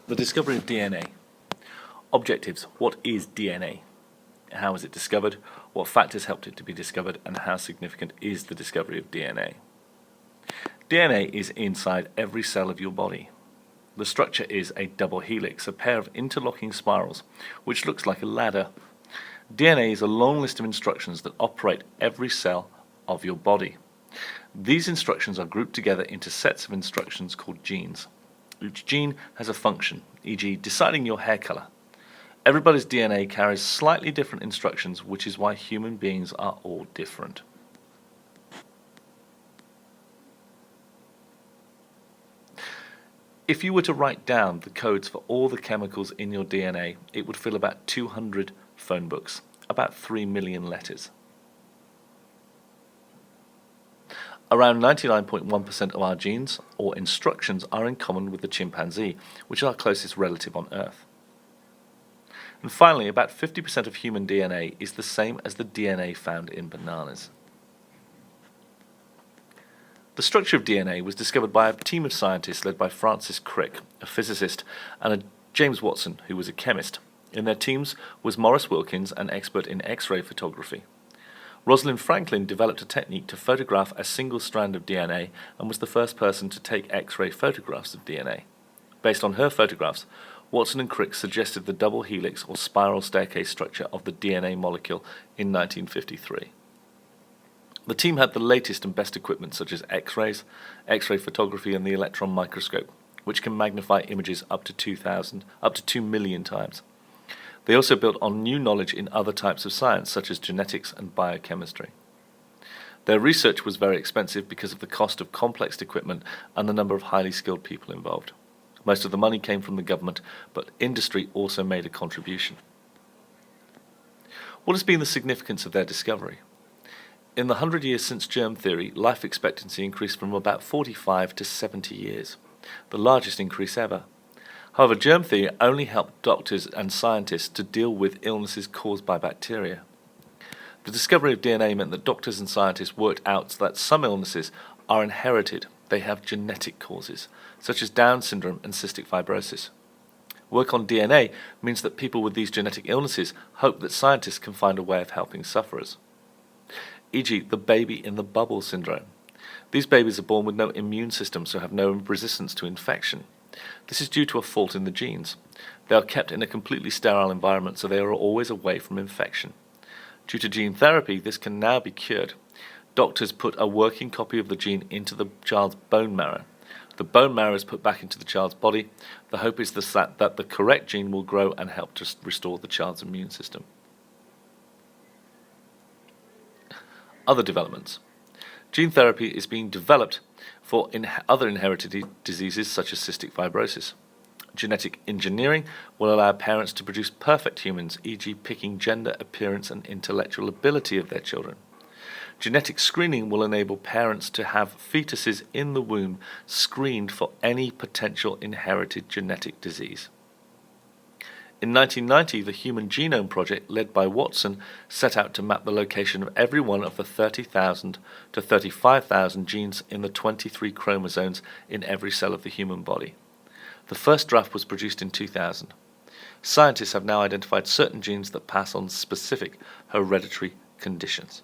The discovery of DNA. Objectives. What is DNA? How was it discovered? What factors helped it to be discovered? And how significant is the discovery of DNA? DNA is inside every cell of your body. The structure is a double helix, a pair of interlocking spirals, which looks like a ladder. DNA is a long list of instructions that operate every cell of your body. These instructions are grouped together into sets of instructions called genes. Each gene has a function, e.g. deciding your hair color. Everybody's DNA carries slightly different instructions, which is why human beings are all different. If you were to write down the codes for all the chemicals in your DNA, it would fill about 200 phone books, about 3 million letters. Around 99.1% of our genes, or instructions, are in common with the chimpanzee, which is our closest relative on Earth. And finally, about 50% of human DNA is the same as the DNA found in bananas. The structure of DNA was discovered by a team of scientists led by Francis Crick, a physicist, and James Watson, who was a chemist. In their teams was Maurice Wilkins, an expert in X-ray photography. Rosalind Franklin developed a technique to photograph a single strand of DNA and was the first person to take X-ray photographs of DNA. Based on her photographs, Watson and Crick suggested the double helix or spiral staircase structure of the DNA molecule in 1953. The team had the latest and best equipment such as X-rays, X-ray photography and the electron microscope, which can magnify images up to 2 million times. They also built on new knowledge in other types of science, such as genetics and biochemistry. Their research was very expensive because of the cost of complex equipment and the number of highly skilled people involved. Most of the money came from the government, but industry also made a contribution. What has been the significance of their discovery? In the 100 years since germ theory, life expectancy increased from about 45 to 70 years, the largest increase ever. However, germ theory only helped doctors and scientists to deal with illnesses caused by bacteria. The discovery of DNA meant that doctors and scientists worked out that some illnesses are inherited. They have genetic causes, such as Down syndrome and cystic fibrosis. Work on DNA means that people with these genetic illnesses hope that scientists can find a way of helping sufferers. E.g., the baby in the bubble syndrome. These babies are born with no immune system, so have no resistance to infection. This is due to a fault in the genes. They are kept in a completely sterile environment, so they are always away from infection. Due to gene therapy, this can now be cured. Doctors put a working copy of the gene into the child's bone marrow. The bone marrow is put back into the child's body. The hope is that the correct gene will grow and help to restore the child's immune system. Other developments. Gene therapy is being developed for other inherited diseases such as cystic fibrosis. Genetic engineering will allow parents to produce perfect humans, e.g. picking gender, appearance and intellectual ability of their children. Genetic screening will enable parents to have fetuses in the womb screened for any potential inherited genetic disease. In 1990, the Human Genome Project, led by Watson, set out to map the location of every one of the 30,000 to 35,000 genes in the 23 chromosomes in every cell of the human body. The first draft was produced in 2000. Scientists have now identified certain genes that pass on specific hereditary conditions.